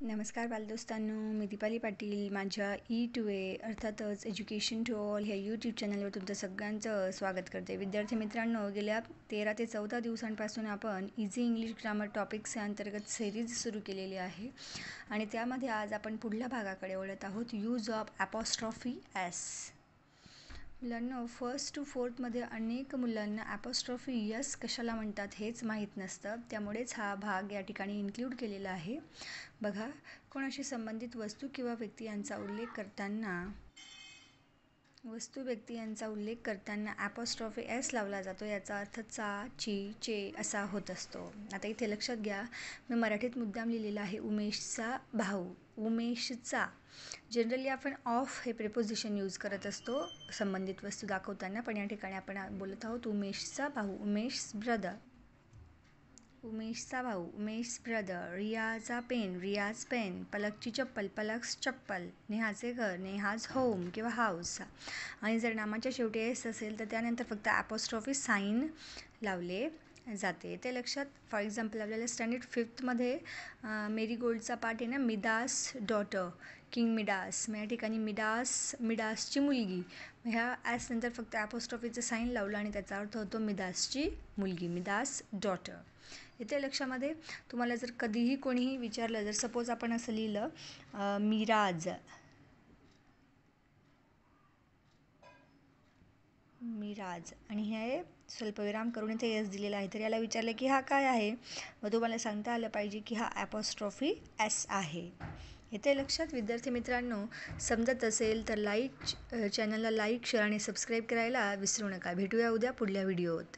नमस्कार बालदोस्तांनो, मी दीपाली पाटील. माझ्या E2A अर्थातच एज्युकेशन टू ऑल ह्या यूट्यूब चॅनलवर तुमचं सगळ्यांचं स्वागत करते. विद्यार्थी मित्रांनो, गेल्या 13 ते 14 दिवसांपासून आपण इझी इंग्लिश ग्रामर टॉपिक्स या अंतर्गत सिरीज सुरू केलेली आहे आणि त्यामध्ये आज आपण पुढल्या भागाकडे वळत आहोत. Use of apostrophe S. मुलांना फर्स्ट टू फोर्थमध्ये अनेक मुलांना ॲपॉस्ट्रॉफी यस कशाला म्हणतात हेच माहीत नसतं, त्यामुळेच हा भाग या ठिकाणी इन्क्लूड केलेला आहे. बघा, कोणाशी संबंधित वस्तू किंवा व्यक्ती यांचा उल्लेख करताना ॲपॉस्ट्रॉफी एस लावला जातो. याचा अर्थ चा, ची, चे असा होत असतो. आता इथे लक्षात घ्या, मी मराठीत मुद्दाम लिहिलेला आहे उमेशचा भाऊ. उमेशचा जनरली आपण ऑफ हे प्रिपोजिशन यूज करत असतो संबंधित वस्तू दाखवताना, पण या ठिकाणी आपण बोलत आहोत उमेशचा भाऊ, उमेश ब्रदर. उमेशचा भाऊ, उमेश ब्रदर. रियाचा पेन, रियाज पेन. पलकची चप्पल, पलक्स चप्पल. नेहाचे घर, नेहाज होम किंवा हाऊस. आणि जर नामाच्या शेवटी एस असेल तर त्यानंतर फक्त ॲपॉस्ट्रॉफी साईन लावले जाते. ते लक्षात. फॉर एक्झाम्पल आपल्याला स्टँडर्ड 5थमध्ये मेरी गोल्डचा पार्ट आहे ना, मिडास डॉटर, किंग मिडास. मग या ठिकाणी मिडासची मुलगी. ह्या ॲस नंतर फक्त ॲपॉस्ट्रॉफीचं साईन लावलं आणि त्याचा अर्थ होतो मिदासची मुलगी, मिदास डॉटर. इथे लक्षामध्ये तुम्हाला जर कधीही कोणीही विचारलं, जर सपोज आपण असं लिहिलं मिराज आणि हे स्वल्पविराम करून इथे यस दिलेला आहे, तर याला विचारलं की हा काय आहे, मग तुम्हाला सांगता आलं पाहिजे की हा ॲपॉस्ट्रॉफी एस आहे. इथे लक्षात. विद्यार्थी मित्रांनो, समजत असेल तर चॅनलला लाईक, शेअर आणि सबस्क्राईब करायला विसरू नका. भेटूया उद्या पुढल्या व्हिडिओत.